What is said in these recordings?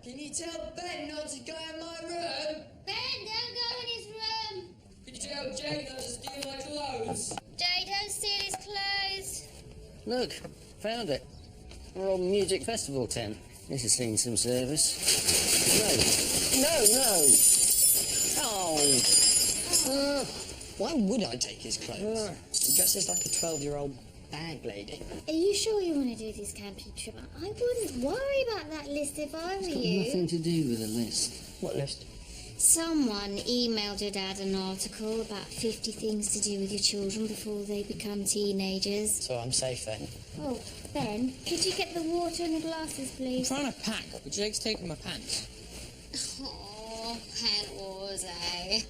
Can you tell Ben not to go in my room? Ben, don't go in his room. Can you tell Jake not to steal my clothes? Jay, don't steal his clothes. Look, found it. Our old music festival tent. This has seen some service. No. Oh. Why would I take his clothes? He dresses like a 12-year-old bag lady. Are you sure you want to do this camping trip? I wouldn't worry about that list if I were It's got you. nothing to do with the list. What list? Someone emailed your dad an article about 50 things to do with your children before they become teenagers. So I'm safe then. Oh, Ben, could you get the water and the glasses, please? I'm trying to pack, but Jake's taking my pants. Oh, pen wars, eh?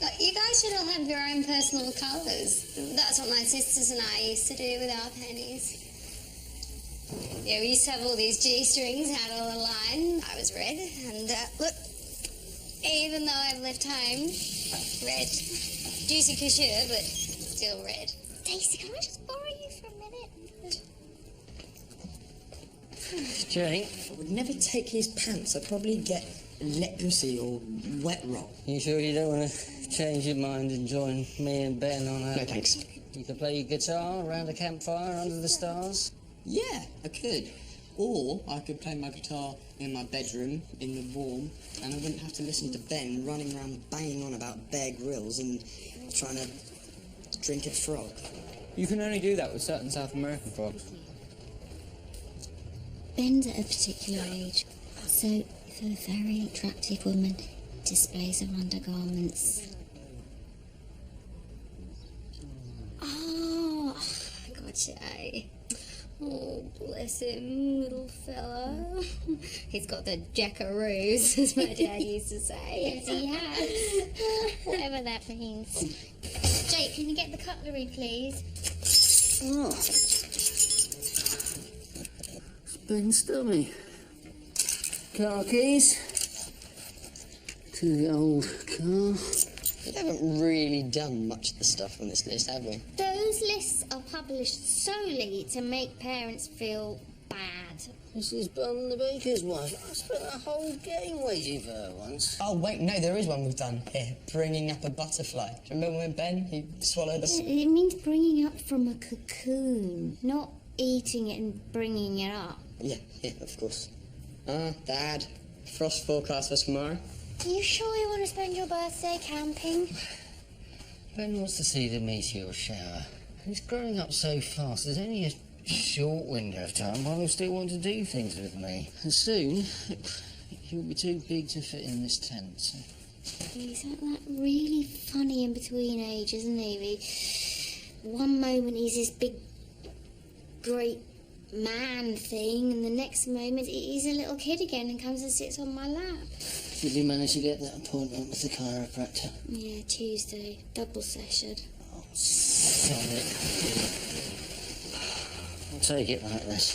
Look, you guys should all have your own personal colours. That's what my sisters and I used to do with our pennies. Yeah, we used to have all these G-strings out all the line. I was red, and look, even though I've left home, red. Juicy couture, but still red. Daisy, can I just borrow you for a minute? Jake, I would never take his pants. I'd probably get leprosy or wet rot. you sure you don't want to change your mind and join me and Ben on a... No, thanks. You could play your guitar around a campfire under the stars? Yeah, I could. Or I could play my guitar in my bedroom in the warm, and I wouldn't have to listen to Ben running around banging on about Bear Grylls and trying to drink a frog. You can only do that with certain South American frogs. Ben's at a particular age, so if a very attractive woman displays her undergarments... Oh, gotcha. Oh, bless him, little fella. He's got the jackaroos, as my dad used to say. Yes, he has. Whatever that means. Jake, can you get the cutlery, please? Oh. It's Ben Stummy. Car keys. To the old car. We haven't really done much of the stuff on this list, have we? Those lists are published solely to make parents feel bad. This is Bun the baker's wife. I spent a whole game waiting for her once. Oh, wait, no, there is one we've done here. Bringing up a butterfly. Do you remember when Ben, he swallowed us? It means bringing up from a cocoon, not eating it and bringing it up. Yeah, of course. Dad, frost forecast for tomorrow. Are you sure you want to spend your birthday camping? Ben wants to see the meteor shower. He's growing up so fast, there's only a short window of time while he'll still want to do things with me. And soon, he'll be too big to fit in this tent. So. He's like really funny in between age, isn't he? One moment he's this big, great man thing, and the next moment he's a little kid again and comes and sits on my lap. Did you manage to get that appointment with the chiropractor? Yeah, Tuesday. Double session. Oh, solid. I'll take it like this.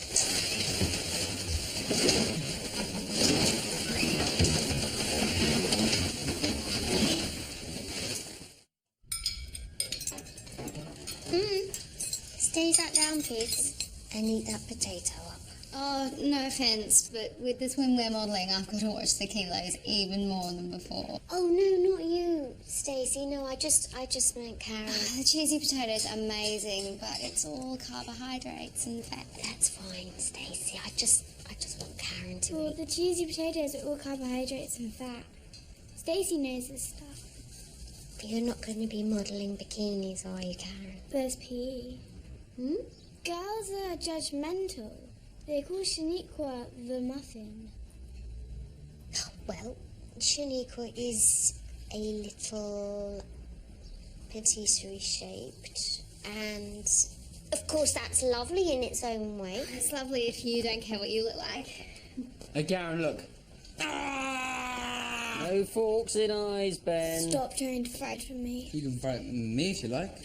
Stay that down, kids, and eat that potato up. Oh, no offence, but with the swimwear modelling, I've got to watch the kilos even more than before. Oh, no, not you, Stacey. No, I just meant Karen. The cheesy potato's amazing, but it's all carbohydrates and fat. That's fine, Stacey. I just want Karen to eat. The cheesy potatoes are all carbohydrates and fat. Stacey knows this stuff. But you're not going to be modelling bikinis, are you, Karen? There's PE. Girls are judgmental. They call Shaniqua the muffin. Well, Shaniqua is a little patisserie shaped, and of course that's lovely in its own way. It's lovely if you don't care what you look like. Hey, Garen, look. No forks in eyes, Ben. Stop trying to fight for me. You can frighten me if you like.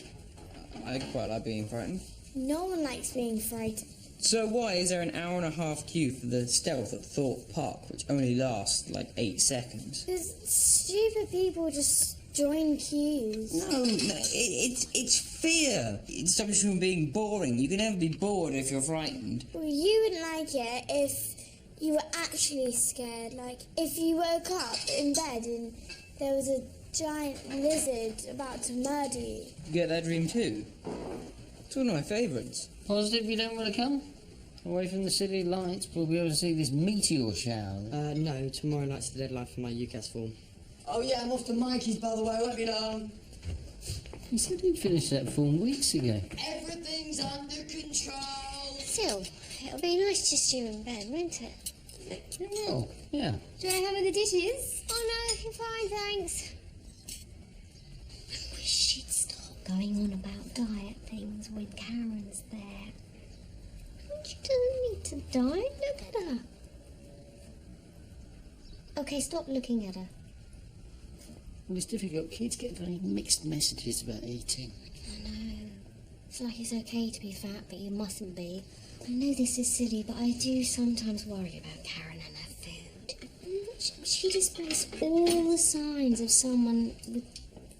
I quite like being frightened. No one likes being frightened. So why is there an hour-and-a-half queue for the stealth at Thorpe Park, which only lasts like 8 seconds? Because stupid people just join queues. No, it's fear. It stops you from being boring. You can never be bored if you're frightened. Well, you wouldn't like it if you were actually scared. Like, if you woke up in bed and there was a giant lizard about to murder you. You get that dream too? It's one of my favourites. Positive you don't want to come? Away from the city lights, we'll be able to see this meteor shower. No, tomorrow night's the deadline for my UCAS form. Oh yeah, I'm off to Mikey's, by the way, won't be long. You said you'd finished that form weeks ago. Everything's under control. Still, it'll be nice just you in bed, won't it? It will, yeah. Do I have the dishes? Oh no, you're fine, thanks. I wish she'd stop going on about diet things when Karen's there. She doesn't need to die. Look at her. Okay, stop looking at her. Well, it's difficult. Kids get very mixed messages about eating. I know. It's like it's okay to be fat, but you mustn't be. I know this is silly, but I do sometimes worry about Karen and her food. She displays all the signs of someone with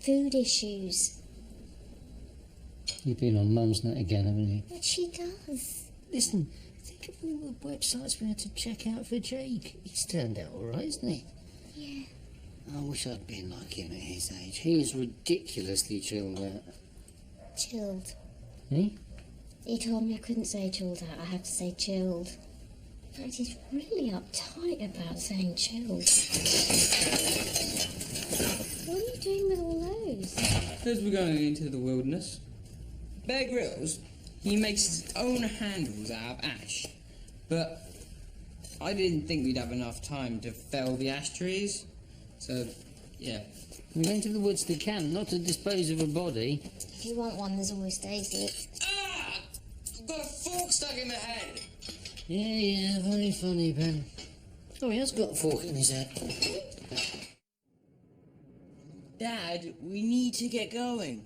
food issues. You've been on Mum's Net again, haven't you? But she does. Listen, think of all the websites we had to check out for Jake. He's turned out all right, isn't he? Yeah. I wish I'd been like him at his age. He was ridiculously chilled out. Chilled. Eh? He told me I couldn't say chilled out, I have to say chilled. In fact, he's really uptight about saying chilled. What are you doing with all those? Because we're going into the wilderness. Bear Grylls, he makes his own handles out of ash. But I didn't think we'd have enough time to fell the ash trees. So, yeah. We're going to the woods to camp, not to dispose of a body. If you want one, there's always Daisy. Ah! I've got a fork stuck in my head. Yeah, very funny, Ben. Oh, he has got a fork in his head. Dad, we need to get going.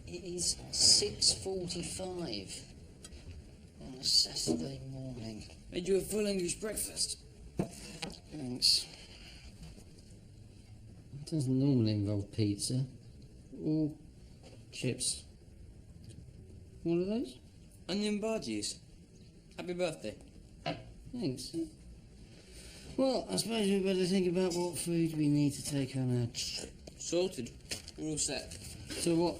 It is 6:45 on a Saturday morning. Made you a full English breakfast. Thanks. It doesn't normally involve pizza or chips. What are those? Onion bhajis. Happy birthday. Thanks. Well, I suppose we better think about what food we need to take on our trip. Sorted. We're all set. So what?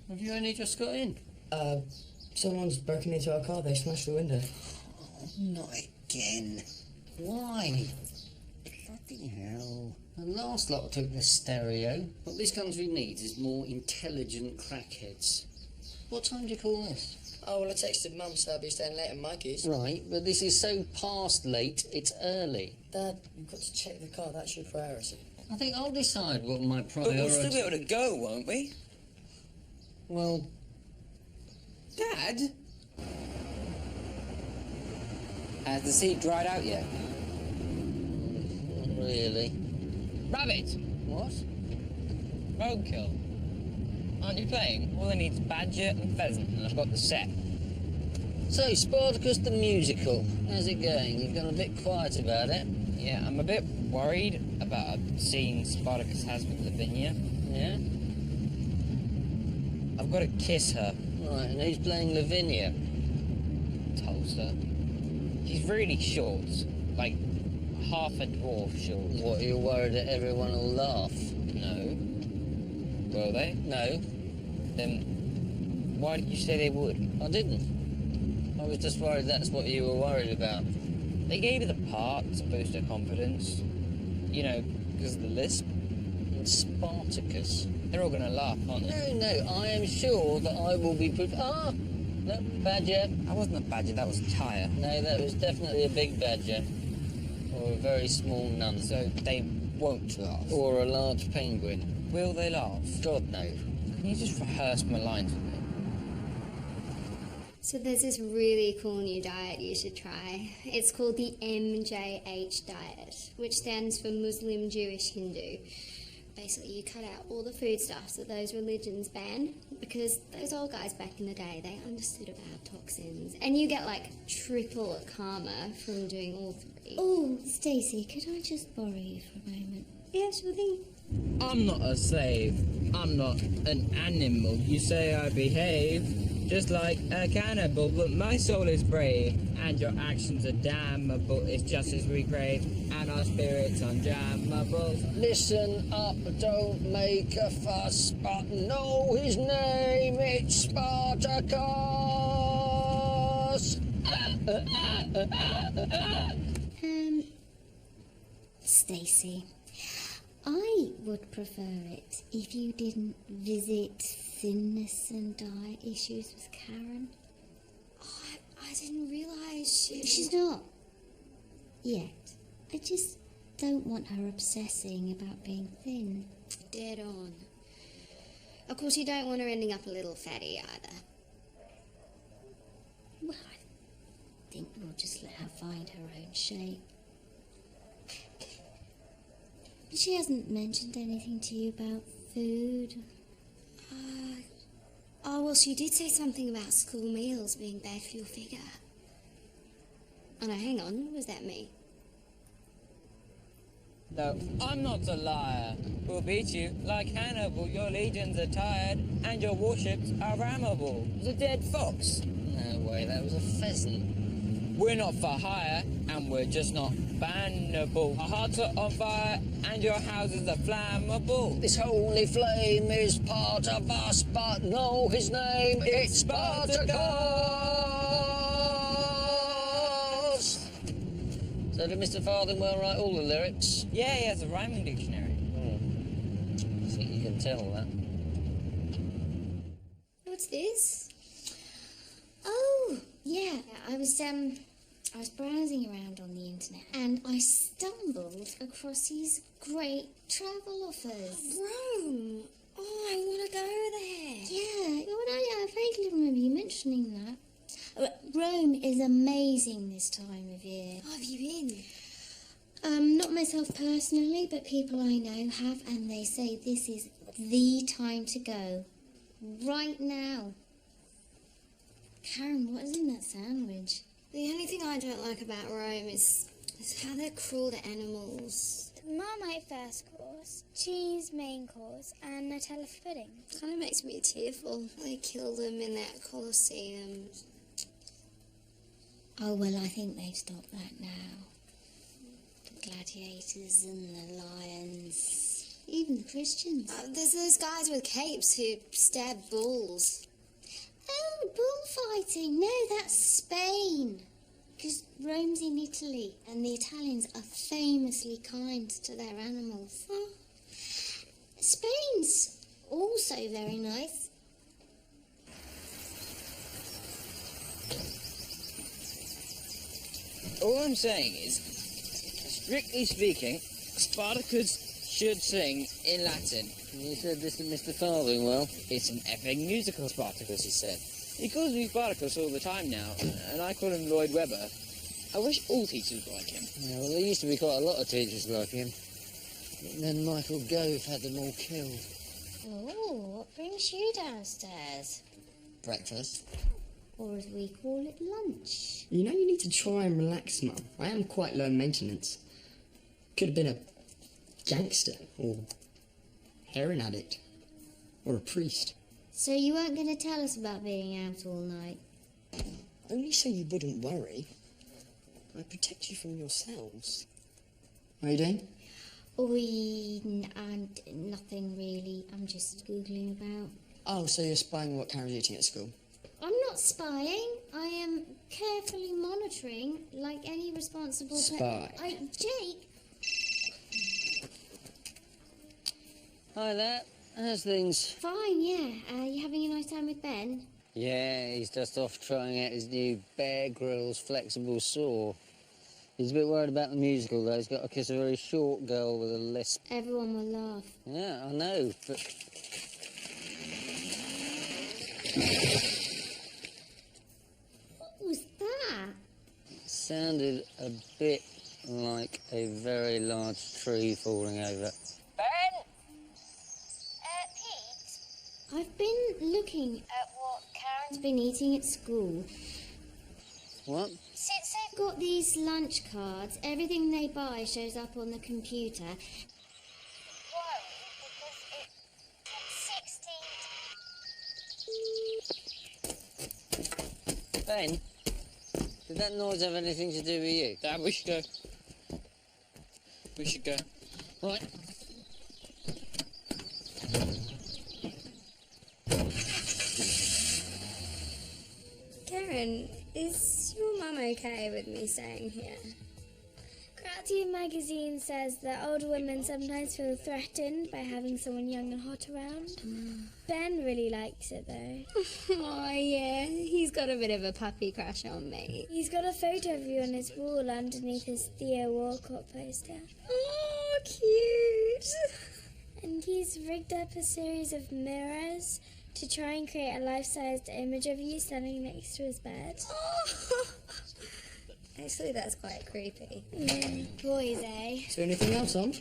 Have you only just got in? Someone's broken into our car, they smashed the window. Oh, not again. Why? Bloody hell. The last lot took the stereo. What this country needs is more intelligent crackheads. What time do you call this? Oh, well, I texted Mum, so I'll be staying late at Mikey's. Right, but this is so past late, it's early. Dad, you've got to check the car, that's your priority. I think I'll decide what my But priority... we'll still be able to go, won't we? Well... Dad? Has the sea dried out yet? Not really. Rabbit! What? Roadkill. Aren't you playing? All I need is badger and pheasant, and I've got the set. So, Spartacus the musical. How's it going? You've gone a bit quiet about it. Yeah, I'm a bit worried about a scene Spartacus has with Lavinia. Yeah? I've got to kiss her. Right, and who's playing Lavinia? Tulsa. She's really short, like half a dwarf short. What, you're worried that everyone will laugh? No. Will they? No, Then why did you say they would? I didn't. I was just worried that's what you were worried about. They gave her the part to boost her confidence. You know, because of the lisp. It's Spartacus. They're all going to laugh, aren't they? No, I am sure that I will be... No, badger. That wasn't a badger, that was Tyre. No, that was definitely a big badger. Or a very small nun. So they won't laugh. Or a large penguin. Will they laugh? God, no. Can you just rehearse my lines with me? So there's this really cool new diet you should try. It's called the MJH diet, which stands for Muslim, Jewish, Hindu. Basically, you cut out all the foodstuffs that those religions ban, because those old guys back in the day, they understood about toxins. And you get like triple karma from doing all three. Oh, Stacey, could I just borrow you for a moment? Yeah, sure thing. I'm not a slave. I'm not an animal. You say I behave. just like a cannibal, but my soul is brave, and your actions are damnable. It's justice we crave, and our spirits unjammable. Listen up, don't make a fuss, but know his name, it's Spartacus! Stacey, I would prefer it if you didn't visit thinness and diet issues with Karen. Oh, I didn't realise She's not. Yet. I just don't want her obsessing about being thin. Dead on. Of course, you don't want her ending up a little fatty either. Well, I think we'll just let her find her own shape. She hasn't mentioned anything to you about food. Oh, well, she did say something about school meals being bad for your figure. Oh, no, hang on. Was that me? No, I'm not a liar. We'll beat you like Hannibal. Your legions are tired, and your warships are rammable. It was a dead fox. No way, that was a pheasant. We're not for hire, and we're just not bannable. Our hearts are on fire, and your houses are flammable. This holy flame is part of us, but know his name, it's Spartacus! So did Mr. Farthingwell write all the lyrics? Yeah, he has a rhyming dictionary. I think you can tell that. What's this? Oh, yeah. I was browsing around on the internet and I stumbled across these great travel offers. Rome. Oh, I want to go there. Yeah, I vaguely remember you mentioning that. Rome is amazing this time of year. Oh, have you been? Not myself personally, but people I know have, and they say this is the time to go. Right now. Karen, what is in that sandwich? The only thing I don't like about Rome is how they're cruel to animals. Marmite first course, cheese main course, and Nutella for pudding. Kind of makes me tearful. They kill them in that Colosseum. Oh, well, I think they've stopped that now. The gladiators and the lions, even the Christians. There's those guys with capes who stab bulls. Oh, bullfighting. No, that's Spain. Because Rome's in Italy, and the Italians are famously kind to their animals. Spain's also very nice. All I'm saying is, strictly speaking, Spartacus should sing in Latin. You said this to Mr. Farthingwell. It's an epic musical, Spartacus, he said. He calls me Spartacus all the time now, and I call him Lloyd Webber. I wish all teachers were like him. Yeah, well, there used to be quite a lot of teachers like him. But then Michael Gove had them all killed. Oh, what brings you downstairs? Breakfast. Or as we call it, lunch. You know you need to try and relax, Mum. I am quite low maintenance. Could have been a gangster, or heroin addict, or a priest. So you weren't going to tell us about being out all night? Only so you wouldn't worry. I protect you from yourselves. What are you doing? Nothing really. I'm just Googling about. Oh, so you're spying what Karen's eating at school? I'm not spying. I am carefully monitoring, like any responsible... Spy. Jake! Hi there. How's things? Fine, yeah. You having a nice time with Ben? Yeah, he's just off trying out his new Bear Grylls flexible saw. He's a bit worried about the musical, though. He's got to kiss a very short girl with a lisp. Everyone will laugh. Yeah, I know, but... What was that? Sounded a bit like a very large tree falling over. Ben? Pete? I've been looking at what Karen's been eating at school. What? Since they've got these lunch cards, everything they buy shows up on the computer. Why? Because it's 16... Ben, did that noise have anything to do with you? Dad, we should go. We should go. Right. Karen, is your mum okay with me staying here? Karate magazine says that older women sometimes feel threatened by having someone young and hot around. Ben really likes it though. Oh yeah, he's got a bit of a puppy crush on me. He's got a photo of you on his wall underneath his Theo Walcott poster. Oh, cute. And he's rigged up a series of mirrors to try and create a life-sized image of you standing next to his bed. Oh. Actually, that's quite creepy. Yeah. Boys, eh? Is there anything else on?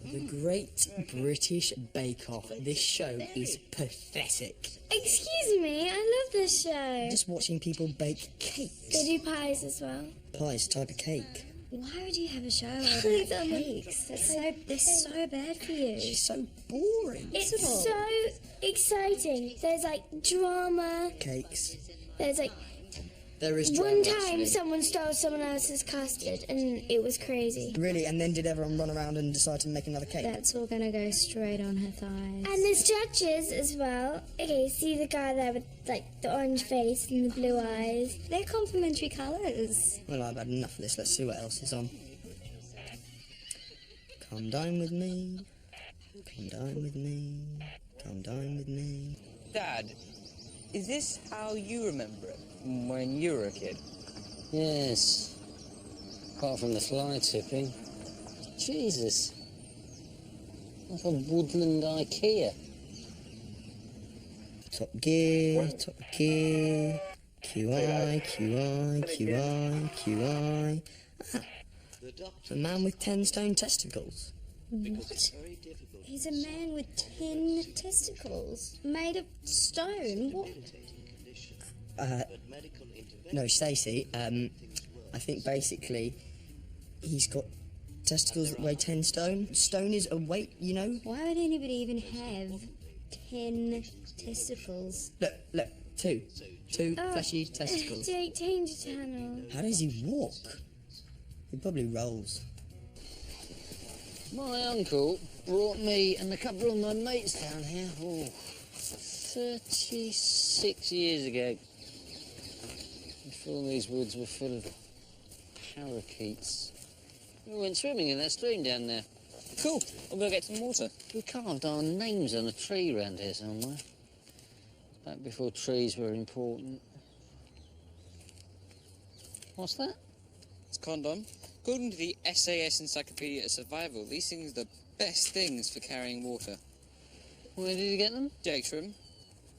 The Great British Bake Off. This show is pathetic. Excuse me, I love this show. Just watching people bake cakes. They do pies as well. Pie's a type of cake. Why would you have a show about cakes? They're so bad for you. It's so boring. It's so exciting. There's like drama. Cakes. There's like There is drama, one time actually. someone stole someone else's custard and it was crazy. Really? And then did everyone run around and decide to make another cake? That's all gonna go straight on her thighs. And there's judges as well. Okay, see the guy there with like the orange face and the blue eyes. They're complementary colours. Well, I've had enough of this. Let's see what else is on. Come dine with me. Come dine with me. Come dine with me. Dad, is this how you remember it when you were a kid? Yes. Apart from the fly tipping. Jesus. Like a woodland IKEA. Top Gear, Top Gear. QI, QI, QI, QI. Ah, the man with 10 stone testicles. What? He's a man with 10 testicles made of stone. What? No, Stacey, I think basically he's got testicles that weigh 10 stone. Stone is a weight, you know? Why would anybody even have 10 testicles? Look, two fleshy testicles. Jake, change the channel. How does he walk? He probably rolls. My uncle brought me and a couple of my mates down here, 36 years ago. Before these woods were full of parakeets. We went swimming in that stream down there. Cool. I'll go get some water. We carved our names on a tree round here somewhere. Back before trees were important. What's that? It's condom. According to the SAS Encyclopedia of Survival, these things are the best things for carrying water. Where did you get them? Jake's room.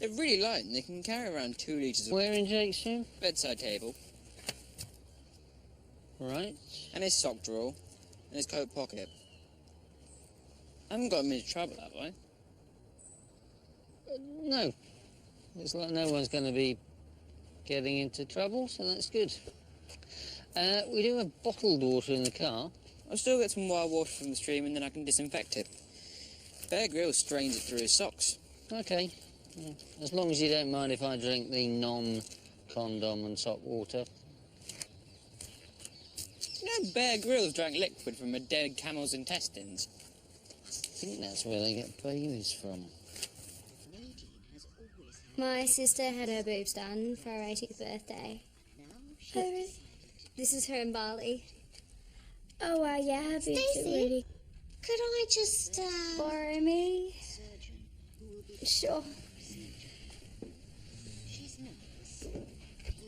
They're really light and they can carry around 2 litres of Where in Jake's room? bedside table. Right. And his sock drawer. And his coat pocket. I haven't got him into trouble, have I? No. Looks like no one's going to be getting into trouble, so that's good. We do have bottled water in the car. I'll still get some wild water from the stream and then I can disinfect it. Bear Grylls strains it through his socks. Okay. Yeah. As long as you don't mind if I drink the non-condom and sock water. You know, Bear Grylls drank liquid from a dead camel's intestines. I think that's where they get babies from. My sister had her boobs done for her 80th birthday. Oh, really? This is her in Bali. Oh, wow, yeah, her boobs are Stacey? really... Could I just, borrow me? Sure.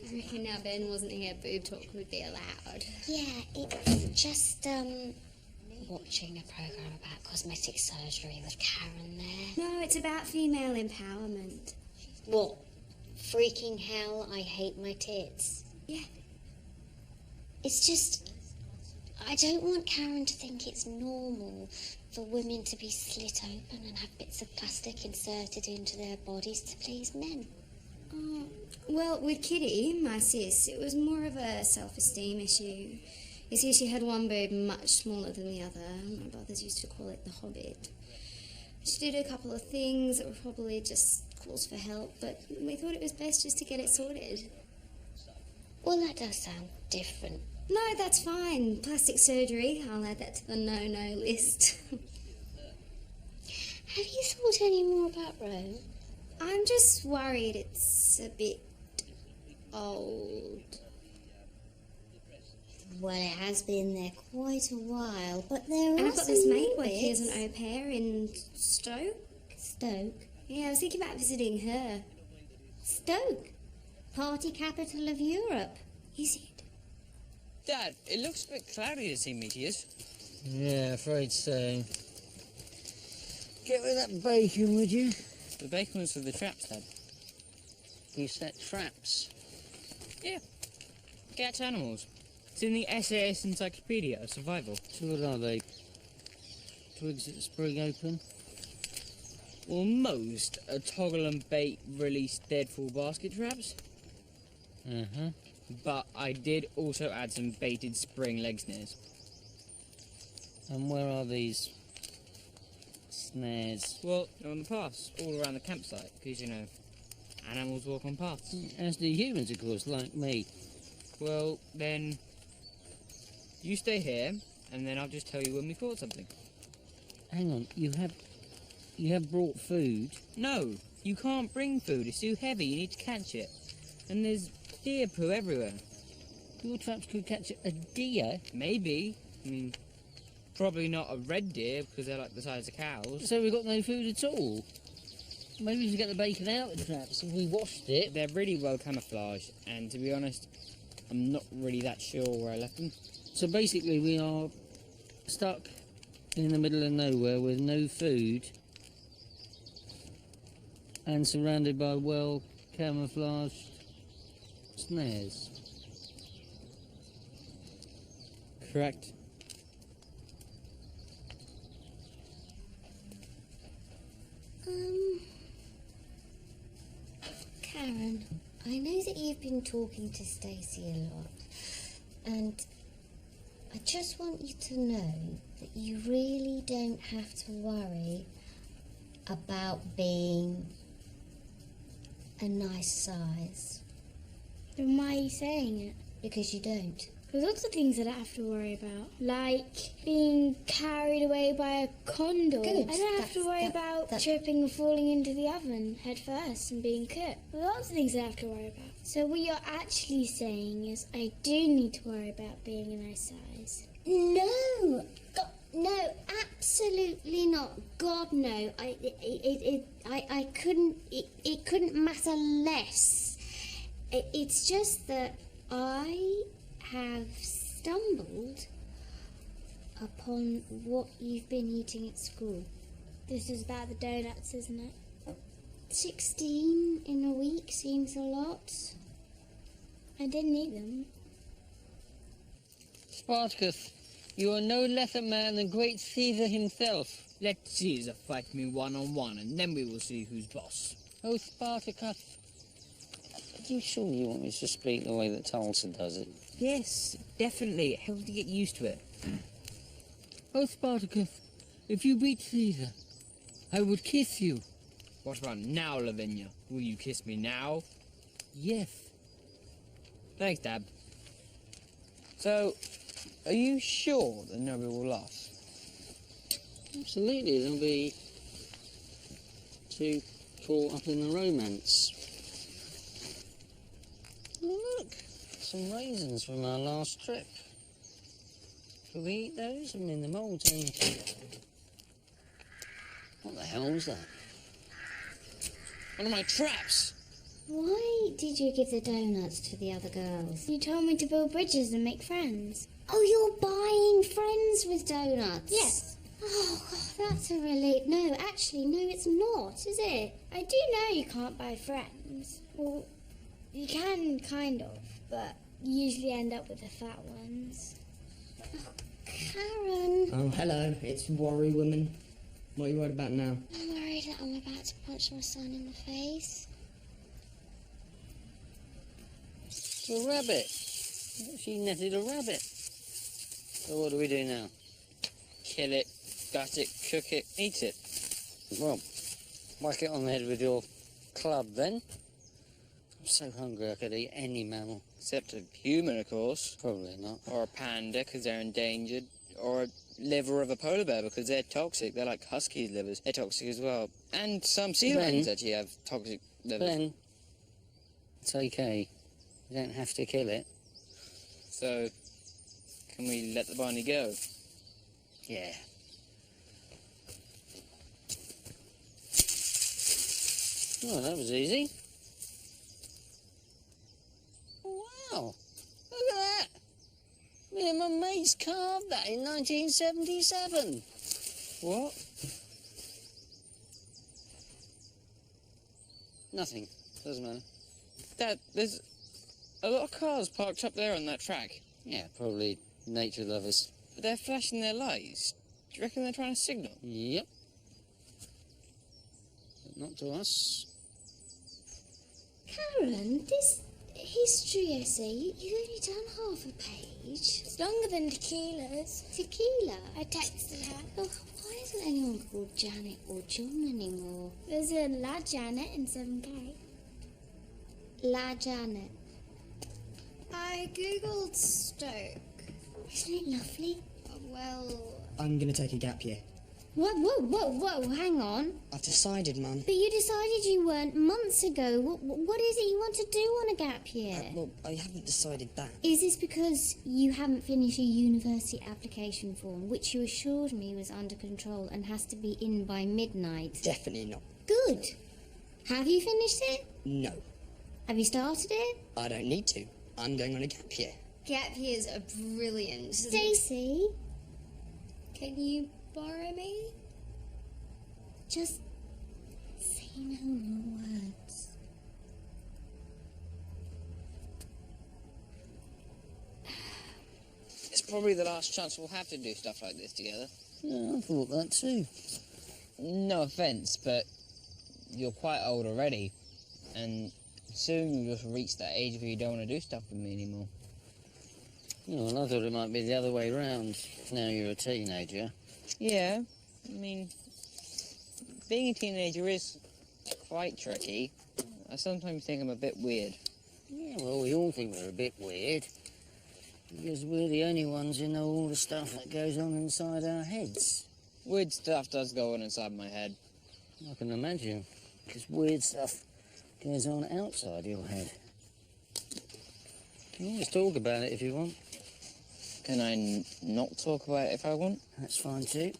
I reckon now Ben wasn't here, boob talk would be allowed. Yeah, it's just, watching a program about cosmetic surgery with Karen there. No, it's about female empowerment. What? Freaking hell, I hate my tits. Yeah. It's just, I don't want Karen to think it's normal for women to be slit open and have bits of plastic inserted into their bodies to please men. Well, with Kitty, my sis, it was more of a self-esteem issue. You see, she had one boob much smaller than the other. My brothers used to call it the Hobbit. She did a couple of things that were probably just calls for help, but we thought it was best just to get it sorted. Well, that does sound different. No, that's fine. Plastic surgery, I'll add that to the no-no list. Have you thought any more about Rome? I'm just worried it's a bit old. Well, it has been there quite a while, but there are And I've got some this new mate working as bits. an au pair in Stoke. Stoke. Yeah, I was thinking about visiting her. Stoke, party capital of Europe. Is it? Dad, it looks a bit cloudy to see meteors. Yeah, afraid so. Get with that bacon, would you? The bacon was for the traps, Dad. You set traps. Yeah. Catch animals. It's in the SAS Encyclopedia of Survival. So what are they? Twigs that spring open? Well, most are toggle and bait release deadfall basket traps. Uh-huh. But I did also add some baited spring leg snares. And where are these snares? Well, they're on the paths, all around the campsite, because, you know, animals walk on paths. As do humans, of course, like me. Well, then, you stay here, and then I'll just tell you when we caught something. Hang on, you have brought food. No, you can't bring food, it's too heavy, you need to catch it. And there's deer poo everywhere. Your traps could catch a deer. Maybe. I mean, probably not a red deer, because they're like the size of cows. So we've got no food at all. Maybe we should get the bacon out of the traps and we washed it. They're really well camouflaged, and to be honest, I'm not really that sure where I left them. So basically we are stuck in the middle of nowhere with no food and surrounded by well camouflaged snares. Correct. Karen, I know that you've been talking to Stacey a lot, and I just want you to know that you really don't have to worry about being a nice size, Then why are you saying it? because you don't. There's lots of things that I have to worry about, like being carried away by a condor. Good. I don't have to worry about tripping and falling into the oven head first and being cooked. There's lots of things I have to worry about. So what you're actually saying is I do need to worry about being a nice size. No, God, no, absolutely not. God, no. I couldn't. It couldn't matter less. It's just that I have stumbled upon what you've been eating at school. This is about the donuts, isn't it? 16 in a week seems a lot. I didn't eat them. Spartacus, you are no less a man than great Caesar himself. Let Caesar fight me one-on-one, and then we will see who's boss. Oh, Spartacus. Are you sure you want me to speak the way that Tulsa does it? Yes, definitely. It helps to get used to it. Oh, Spartacus, if you beat Caesar, I would kiss you. What about now, Lavinia? Will you kiss me now? Yes. Thanks, Dad. So, are you sure that nobody will laugh? Absolutely, they'll be too caught up in the romance. Oh, look, some raisins from our last trip. Shall we eat those? I mean, the moulds in. What the hell was that? One of my traps! Why did you give the donuts to the other girls? You told me to build bridges and make friends. Oh, you're buying friends with donuts? Yes. Oh, God, that's a relief. No, actually, no, it's not, is it? I do know you can't buy friends. Well, you can, kind of, but you usually end up with the fat ones. Karen, Oh, hello, it's Worry Woman. What are you worried about now? I'm worried that I'm about to punch my son in the face. It's a rabbit. She netted a rabbit. So what do we do now? Kill it, gut it, cook it, eat it. Well, whack it on the head with your club then. I'm so hungry I could eat any mammal. Except a human, of course. Probably not. Or a panda, because they're endangered. Or a liver of a polar bear, because they're toxic. They're like huskies' livers. They're toxic as well. And some sea lions actually have toxic livers. Ben, it's okay. You don't have to kill it. So, can we let the bunny go? Yeah. Oh, that was easy. Wow, look at that. Me and my mates carved that in 1977. What? Nothing. Doesn't matter. Dad, there's a lot of cars parked up there on that track. Yeah, probably nature lovers. But they're flashing their lights. Do you reckon they're trying to signal? Yep. But not to us. Karen, this history essay, you've only done half a page. It's longer than Tequila's. Tequila? I texted her. Oh, why isn't anyone called Janet or John anymore? There's a La Janet in 7K. La Janet. I googled Stoke. Isn't it lovely? Well, I'm gonna take a gap year. Whoa, hang on. I've decided, Mum. But you decided you weren't months ago. What is it you want to do on a gap year? Well, I haven't decided that. Is this because you haven't finished your university application form, which you assured me was under control and has to be in by midnight? Definitely not. Good. Have you finished it? No, Have you started it? I don't need to. I'm going on a gap year. gap years are brilliant. Stacey, Can you borrow me? just say no more words. It's probably the last chance we'll have to do stuff like this together. Yeah, I thought that too. No offence, but you're quite old already. And soon you'll just reach that age where you don't want to do stuff with me anymore. Oh, well, I thought it might be the other way round. Now you're a teenager. Yeah, I mean, being a teenager is quite tricky. I sometimes think I'm a bit weird. Yeah, well, we all think we're a bit weird. Because we're the only ones who know all the stuff that goes on inside our heads. Weird stuff does go on inside my head. I can imagine. Because weird stuff goes on outside your head. You can always talk about it if you want. Can I not talk about it if I want? That's fine too.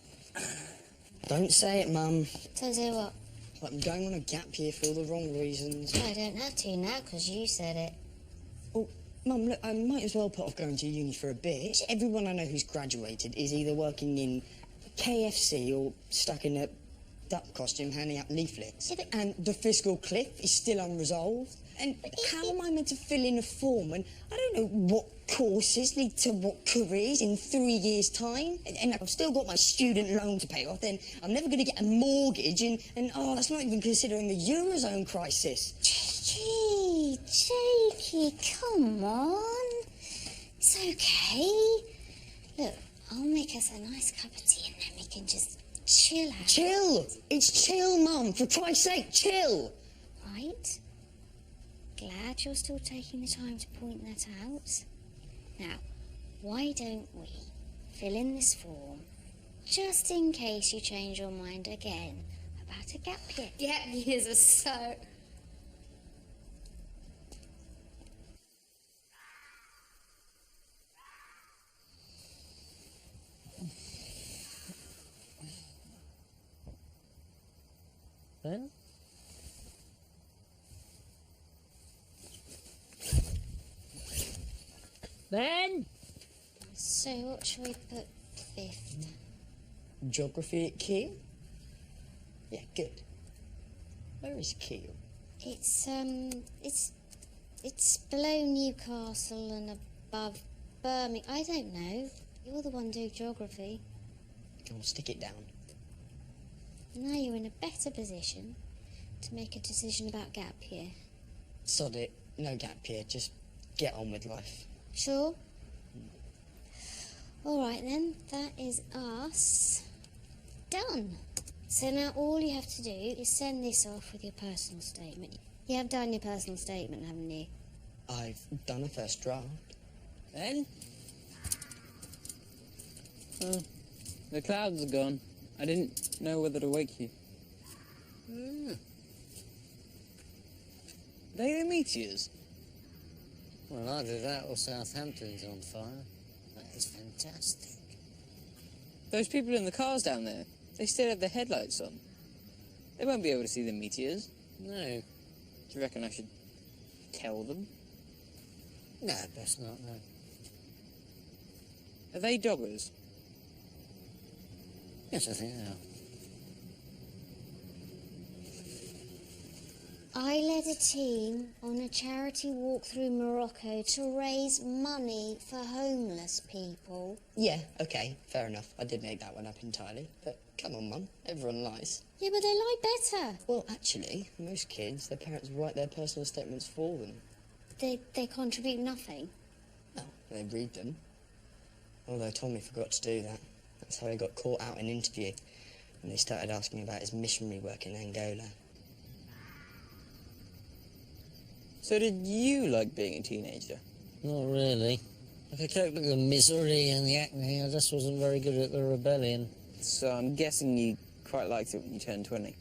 Don't say it, Mum. Don't say what? I'm going on a gap year for all the wrong reasons. I don't have to now because you said it. Oh, Mum, look, I might as well put off going to uni for a bit. Everyone I know who's graduated is either working in KFC or stuck in a duck costume handing out leaflets. Yeah, but- And the fiscal cliff is still unresolved. And how am I meant to fill in a form when I don't know what courses lead to what careers in 3 years' time? And I've still got my student loan to pay off, then I'm never going to get a mortgage, and oh, that's not even considering the Eurozone crisis. Gee, Jakey, come on. It's okay. Look, I'll make us a nice cup of tea and then we can just chill out. Chill! It's chill, Mum, for Christ's sake, chill! Right? Glad you're still taking the time to point that out. Now, why don't we fill in this form just in case you change your mind again about a gap year? Gap years are so... Ben? Ben? So what shall we put fifth? Geography at Kiel? Yeah, good. Where is Kiel? It's below Newcastle and above Birmingham. I don't know. You're the one doing geography. Come on, stick it down. Now you're in a better position to make a decision about gap year. Sod it. No gap year. Just get on with life. Sure? All right then, that is us done. So now all you have to do is send this off with your personal statement. You have done your personal statement, haven't you? I've done a first draft. Ben? Oh, the clouds are gone. I didn't know whether to wake you. They the meteors? Well, either that or Southampton's on fire. That is fantastic. Those people in the cars down there, they still have their headlights on. They won't be able to see the meteors. No. Do you reckon I should tell them? No, best not, no. Are they doggers? Yes, I think they are. I led a team on a charity walk through Morocco to raise money for homeless people. Yeah, okay, fair enough. I did make that one up entirely. But come on, Mum, everyone lies. Yeah, but they lie better. Well, actually, most kids, their parents write their personal statements for them. They contribute nothing. Well, they read them. Although Tommy forgot to do that. That's how he got caught out in an interview, when they started asking about his missionary work in Angola. So did you like being a teenager? Not really. I could cope with the misery and the acne. I just wasn't very good at the rebellion. So I'm guessing you quite liked it when you turned 20.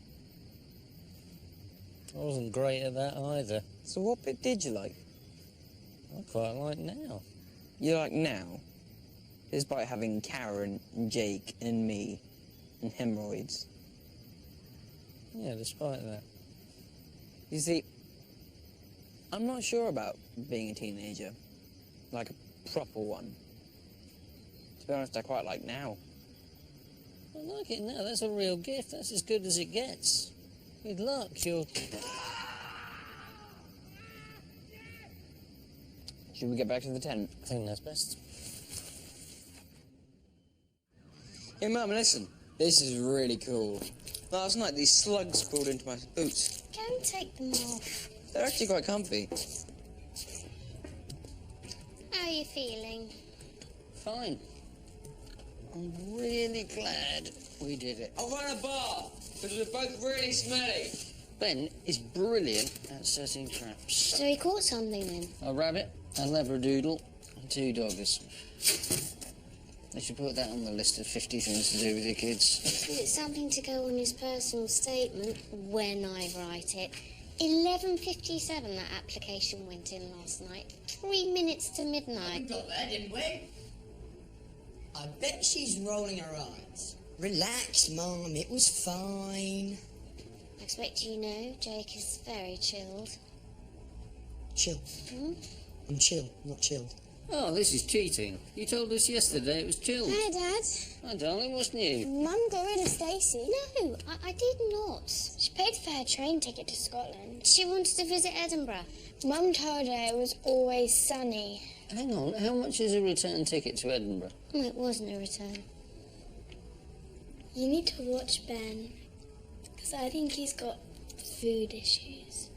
I wasn't great at that either. So what bit did you like? I quite like now. You like now? Despite having Karen and Jake and me and hemorrhoids. Yeah, despite that. You see, I'm not sure about being a teenager. Like a proper one. To be honest, I quite like now. I like it now. That's a real gift. That's as good as it gets. With luck, you'll... Should we get back to the tent? I think that's best. Hey, Mum, listen. This is really cool. Last night, these slugs crawled into my boots. Go and take them off. They're actually quite comfy. How are you feeling? Fine. I'm really glad we did it. I'll run a bar, because we're both really smelly. Ben is brilliant at setting traps. So he caught something then? A rabbit, a lebradoodle, and 2 doggers. They should put that on the list of 50 things to do with your kids. Is it something to go on his personal statement when I write it? 11:57 that application went in last night. 3 minutes to midnight. Got that, didn't we? I bet she's rolling her eyes. Relax, Mum, it was fine. I expect you know Jake is very chilled. Chill. I'm chill, not chilled. Oh, this is cheating. You told us yesterday it was chilled. Hi, Dad. Hi, darling, what's new? Mum got rid of Stacey. No, I did not. She paid for her train ticket to Scotland. She wanted to visit Edinburgh. Mum told her it was always sunny. Hang on, how much is a return ticket to Edinburgh? Oh, it wasn't a return. You need to watch Ben, because I think he's got food issues.